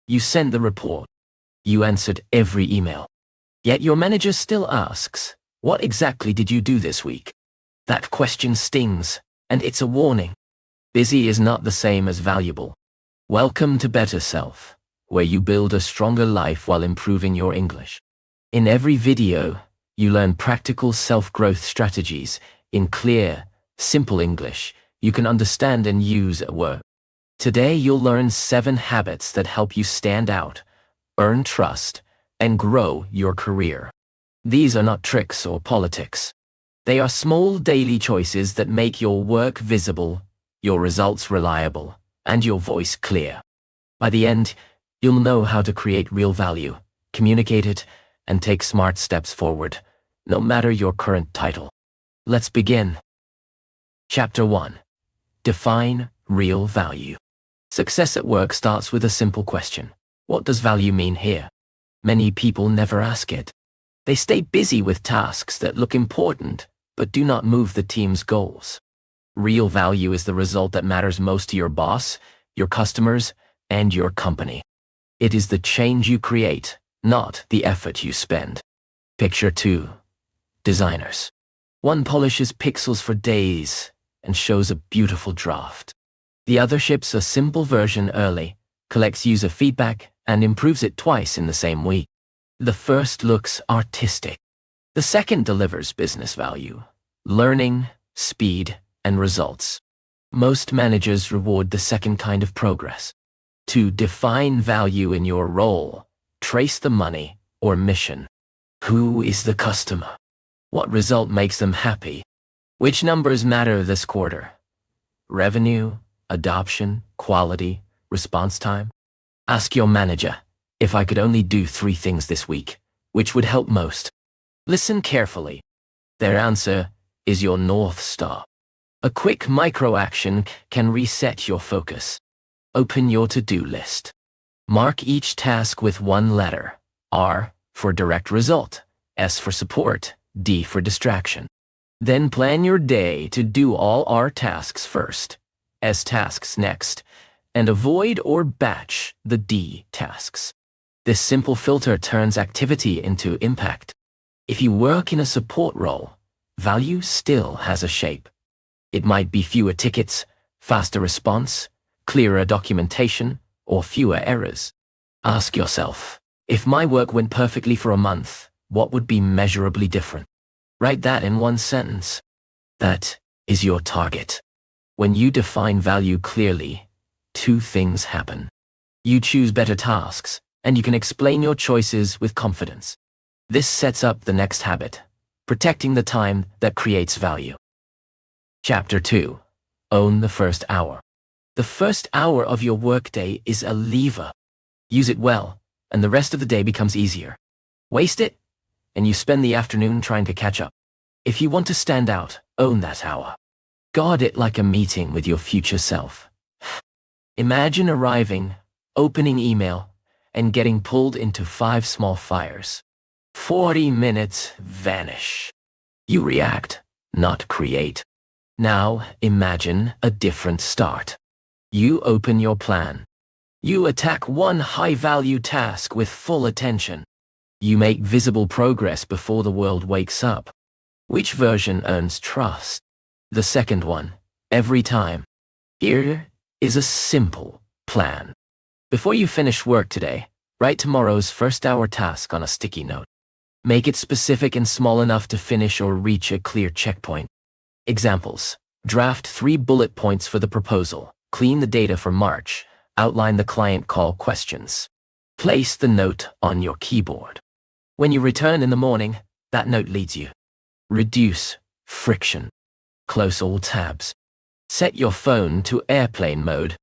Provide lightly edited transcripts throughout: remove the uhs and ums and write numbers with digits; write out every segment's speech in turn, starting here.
You sent the report. You answered every email. Yet your manager still asks, "What exactly did you do this week?" That question stings, and it's a warning. Busy is not the same as valuable. Welcome to Better Self, where you build a stronger life while improving your English. In every video, you learn practical self-growth strategies in clear, simple English you can understand and use at work. Today, you'll learn 7 habits that help you stand out, earn trust, and grow your career. These are not tricks or politics. They are small daily choices that make your work visible, your results reliable, and your voice clear. By the end, you'll know how to create real value, communicate it, and take smart steps forward, no matter your current title. Let's begin. Chapter 1. Define real value. Success at work starts with a simple question. What does value mean here? Many people never ask it. They stay busy with tasks that look important, but do not move the team's goals. Real value is the result that matters most to your boss, your customers, and your company. It is the change you create, not the effort you spend. Picture 2. Designers. One polishes pixels for days and shows a beautiful draft. The other ships a simple version early, collects user feedback, and improves it twice in the same week. The first looks artistic. The second delivers business value, learning, speed, and results. Most managers reward the second kind of progress. To define value in your role, trace the money or mission. Who is the customer? What result makes them happy? Which numbers matter this quarter? Revenue, adoption, quality, response time? Ask your manager, if I could only do 3 things this week, which would help most? Listen carefully. Their answer is your North Star. A quick micro-action can reset your focus. Open your to-do list. Mark each task with 1 letter. R for direct result, S for support, D for distraction. Then plan your day to do all R tasks first, S tasks next, and avoid or batch the D tasks. This simple filter turns activity into impact. If you work in a support role, value still has a shape. It might be fewer tickets, faster response, clearer documentation, or fewer errors. Ask yourself, if my work went perfectly for a month, what would be measurably different? Write that in 1 sentence. That is your target. When you define value clearly, 2 things happen. You choose better tasks, and you can explain your choices with confidence. This sets up the next habit, protecting the time that creates value. Chapter 2. Own the first hour. The first hour of your workday is a lever. Use it well, and the rest of the day becomes easier. Waste it, and you spend the afternoon trying to catch up. If you want to stand out, own that hour. Guard it like a meeting with your future self. Imagine arriving, opening email, and getting pulled into 5 small fires. 40 minutes vanish. You react, not create. Now imagine a different start. You open your plan. You attack 1 high-value task with full attention. You make visible progress before the world wakes up. Which version earns trust? The second one, every time. Here is a simple plan. Before you finish work today, write tomorrow's first hour task on a sticky note. Make it specific and small enough to finish or reach a clear checkpoint. Examples: draft 3 bullet points for the proposal, clean the data for March, outline the client call questions. Place the note on your keyboard. When you return in the morning, that note leads you. Reduce friction. Close all tabs. Set your phone to airplane mode.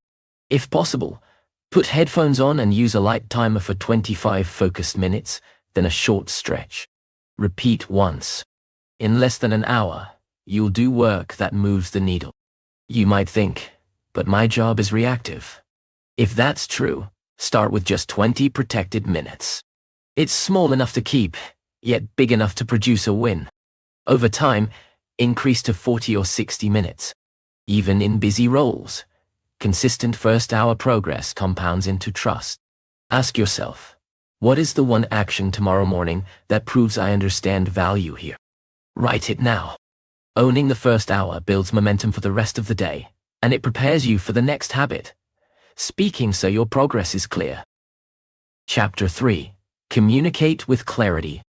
If possible, put headphones on and use a light timer for 25 focused minutes, then a short stretch. Repeat once. In less than an hour, you'll do work that moves the needle. You might think, but my job is reactive. If that's true, start with just 20 protected minutes. It's small enough to keep, yet big enough to produce a win. Over time, increase to 40 or 60 minutes. Even in busy roles, consistent first-hour progress compounds into trust. Ask yourself, what is the one action tomorrow morning that proves I understand value here? Write it now. Owning the first hour builds momentum for the rest of the day, and it prepares you for the next habit. Speaking so your progress is clear. Chapter 3. Communicate with clarity.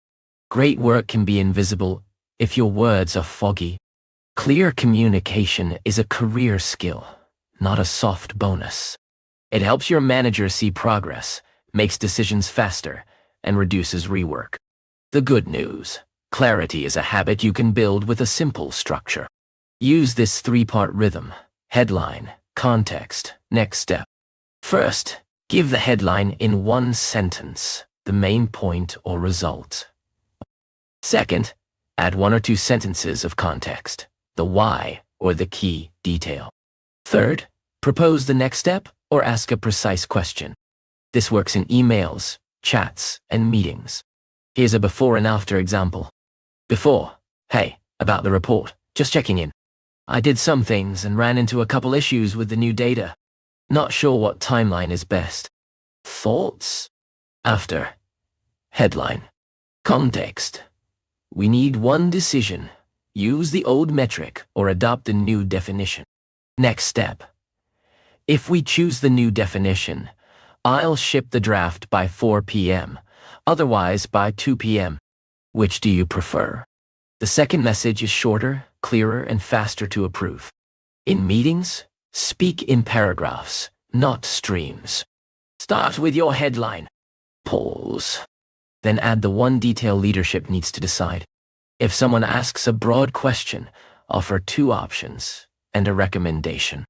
Great work can be invisible if your words are foggy. Clear communication is a career skill, not a soft bonus. It helps your manager see progress, makes decisions faster, and reduces rework. The good news: clarity is a habit you can build with a simple structure. Use this 3-part rhythm: headline, context, next step. First, give the headline in one sentence, the main point or result. Second, add 1 or 2 sentences of context, the why or the key detail. Third, propose the next step or ask a precise question. This works in emails, chats, and meetings. Here's a before and after example. Before: hey, about the report, just checking in. I did some things and ran into a couple issues with the new data. Not sure what timeline is best. Thoughts? After: headline, context. We need one decision. Use the old metric or adopt the new definition. Next step: if we choose the new definition, I'll ship the draft by 4 p.m., otherwise by 2 p.m. Which do you prefer? The second message is shorter, clearer, and faster to approve. In meetings, speak in paragraphs, not streams. Start with your headline. Pause. Then add the one detail leadership needs to decide. If someone asks a broad question, offer 2 options and a recommendation.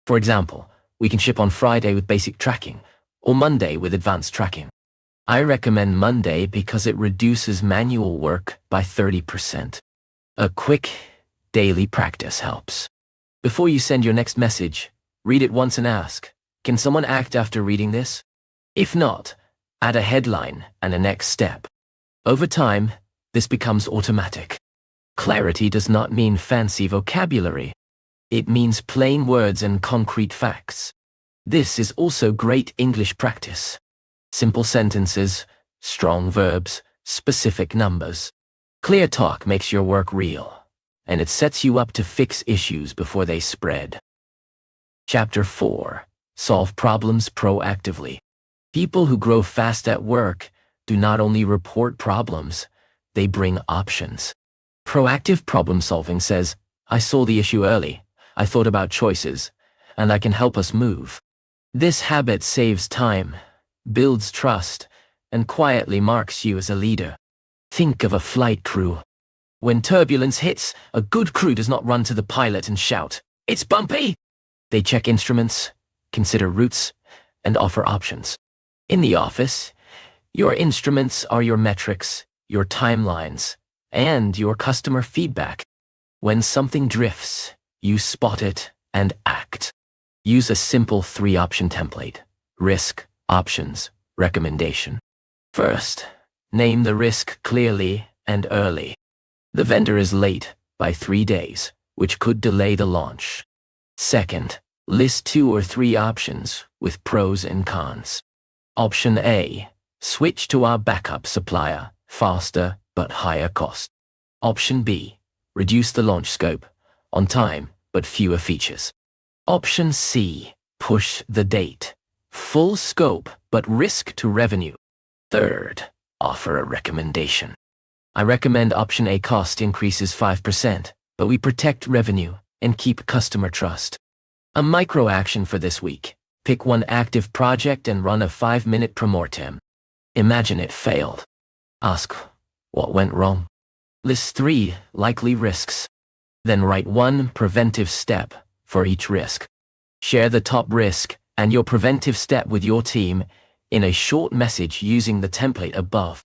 For example, we can ship on Friday with basic tracking, or Monday with advanced tracking. I recommend Monday because it reduces manual work by 30%. A quick, daily practice helps. Before you send your next message, read it once and ask, can someone act after reading this? If not, add a headline and a next step. Over time, this becomes automatic. Clarity does not mean fancy vocabulary. It means plain words and concrete facts. This is also great English practice. Simple sentences, strong verbs, specific numbers. Clear talk makes your work real, and it sets you up to fix issues before they spread. Chapter 4. Solve problems proactively. People who grow fast at work do not only report problems, they bring options. Proactive problem solving says, I saw the issue early, I thought about choices, and I can help us move. This habit saves time, builds trust, and quietly marks you as a leader. Think of a flight crew. When turbulence hits, a good crew does not run to the pilot and shout, "It's bumpy!" They check instruments, consider routes, and offer options. In the office, your instruments are your metrics, your timelines, and your customer feedback. When something drifts, you spot it and act. Use a simple 3-option template: risk, options, recommendation. First, name the risk clearly and early. The vendor is late by 3 days, which could delay the launch. Second, list 2 or 3 options with pros and cons. Option A: switch to our backup supplier, faster but higher cost. Option B: reduce the launch scope, on time but fewer features. Option C: push the date, full scope but risk to revenue. Third, offer a recommendation. I recommend option A: cost increases 5%, but we protect revenue and keep customer trust. A micro action for this week: pick one active project and run a 5-minute promortem. Imagine it failed. Ask, what went wrong? List 3 likely risks. Then write 1 preventive step for each risk. Share the top risk and your preventive step with your team in a short message using the template above.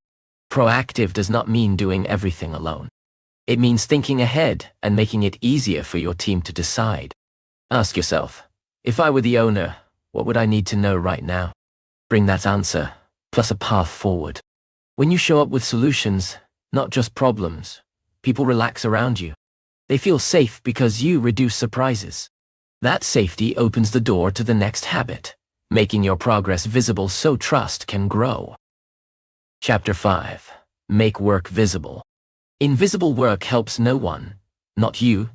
Proactive does not mean doing everything alone. It means thinking ahead and making it easier for your team to decide. Ask yourself, if I were the owner, what would I need to know right now? Bring that answer, plus a path forward. When you show up with solutions, not just problems, people relax around you. They feel safe because you reduce surprises. That safety opens the door to the next habit: making your progress visible so trust can grow. Chapter 5. Make work visible. Invisible work helps no one. Not you,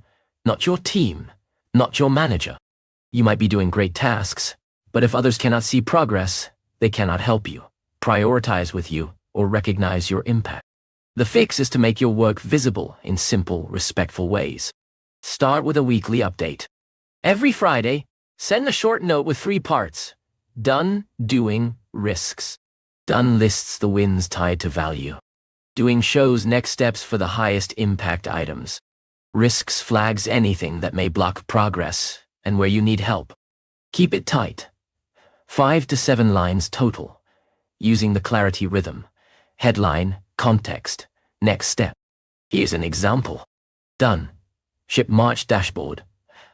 not your team, not your manager. You might be doing great tasks, but if others cannot see progress, they cannot help you, prioritize with you, or recognize your impact. The fix is to make your work visible in simple, respectful ways. Start with a weekly update. Every Friday, send a short note with 3 parts. Done, doing, risks. Done lists the wins tied to value. Doing shows next steps for the highest impact items. Risks flags anything that may block progress and where you need help. Keep it tight. 5 to 7 lines total, using the clarity rhythm. Headline, context, next step. Here's an example. Done. Ship March dashboard.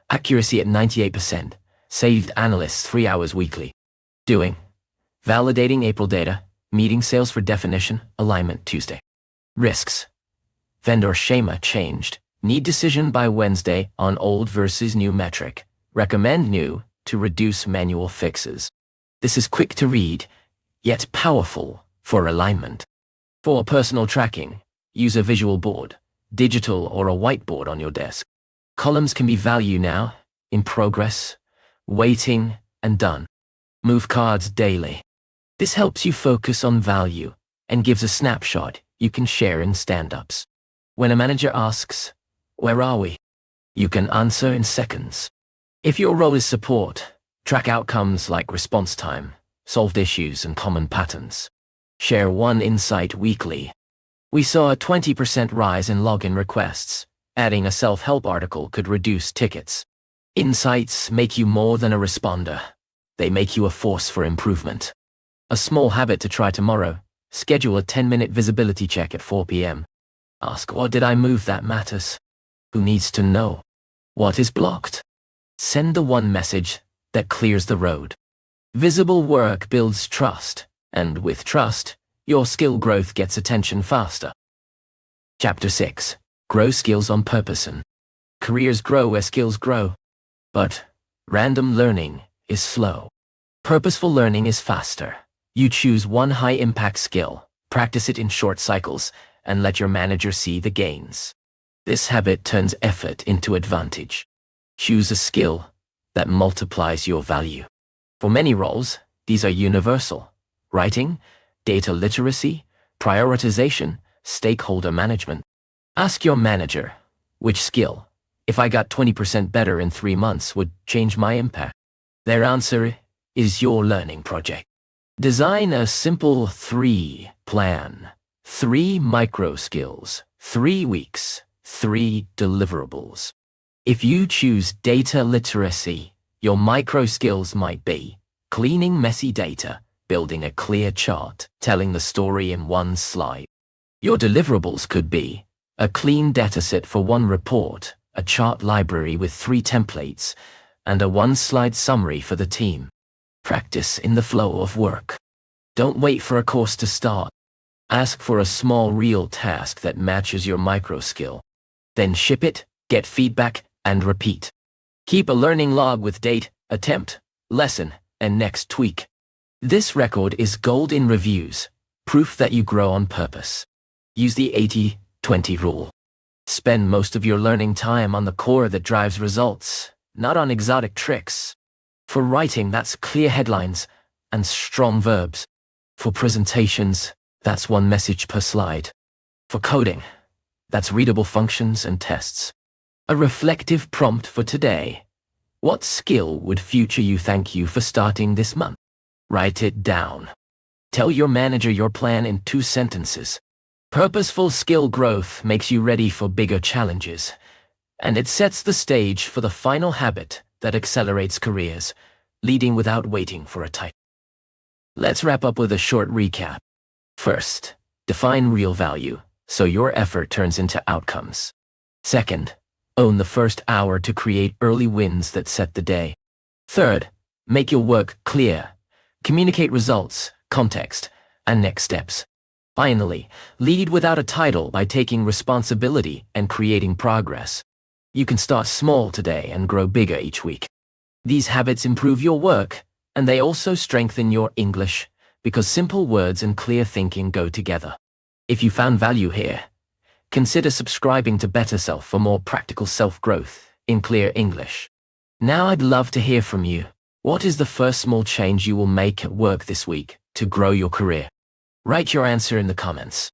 Accuracy at 98%. Saved analysts 3 hours weekly. Doing. Validating April data. Meeting sales for definition. Alignment Tuesday. Risks. Vendor schema changed. Need decision by Wednesday on old versus new metric. Recommend new to reduce manual fixes. This is quick to read, yet powerful for alignment. For personal tracking, use a visual board, digital or a whiteboard on your desk. Columns can be value now, in progress, waiting, and done. Move cards daily. This helps you focus on value and gives a snapshot you can share in stand-ups. When a manager asks, "Where are we?" you can answer in seconds. If your role is support, track outcomes like response time, solved issues, and common patterns. Share one insight weekly. We saw a 20% rise in login requests. Adding a self-help article could reduce tickets. Insights make you more than a responder. They make you a force for improvement. A small habit to try tomorrow. Schedule a 10-minute visibility check at 4 p.m. Ask, what did I move that matters? Who needs to know? What is blocked? Send the one message that clears the road. Visible work builds trust, and with trust, your skill growth gets attention faster. Chapter 6. Grow skills on purpose. Careers grow where skills grow. But random learning is slow. Purposeful learning is faster. You choose one high-impact skill, practice it in short cycles, and let your manager see the gains. This habit turns effort into advantage. Choose a skill that multiplies your value. For many roles, these are universal. Writing, data literacy, prioritization, stakeholder management. Ask your manager, which skill, if I got 20% better in 3 months, would change my impact? Their answer is your learning project. Design a simple 3 plan. 3 micro skills, 3 weeks, 3 deliverables. If you choose data literacy, your micro skills might be cleaning messy data, building a clear chart, telling the story in 1 slide. Your deliverables could be a clean dataset for 1 report, a chart library with 3 templates, and a 1-slide summary for the team. Practice in the flow of work. Don't wait for a course to start. Ask for a small real task that matches your micro skill. Then ship it, get feedback, and repeat. Keep a learning log with date, attempt, lesson, and next tweak. This record is gold in reviews, proof that you grow on purpose. Use the 80-20 rule. Spend most of your learning time on the core that drives results, not on exotic tricks. For writing, that's clear headlines and strong verbs. For presentations, that's 1 message per slide. For coding, that's readable functions and tests. A reflective prompt for today. What skill would future you thank you for starting this month? Write it down. Tell your manager your plan in 2 sentences. Purposeful skill growth makes you ready for bigger challenges, and it sets the stage for the final habit that accelerates careers, leading without waiting for a title. Let's wrap up with a short recap. First, define real value, so your effort turns into outcomes. Second, own the first hour to create early wins that set the day. Third, make your work clear. Communicate results, context, and next steps. Finally, lead without a title by taking responsibility and creating progress. You can start small today and grow bigger each week. These habits improve your work And they also strengthen your English, because simple words and clear thinking go together. If you found value here, consider subscribing to Better Self for more practical self-growth in clear English. Now I'd love to hear from you. What is the first small change you will make at work this week to grow your career? Write your answer in the comments.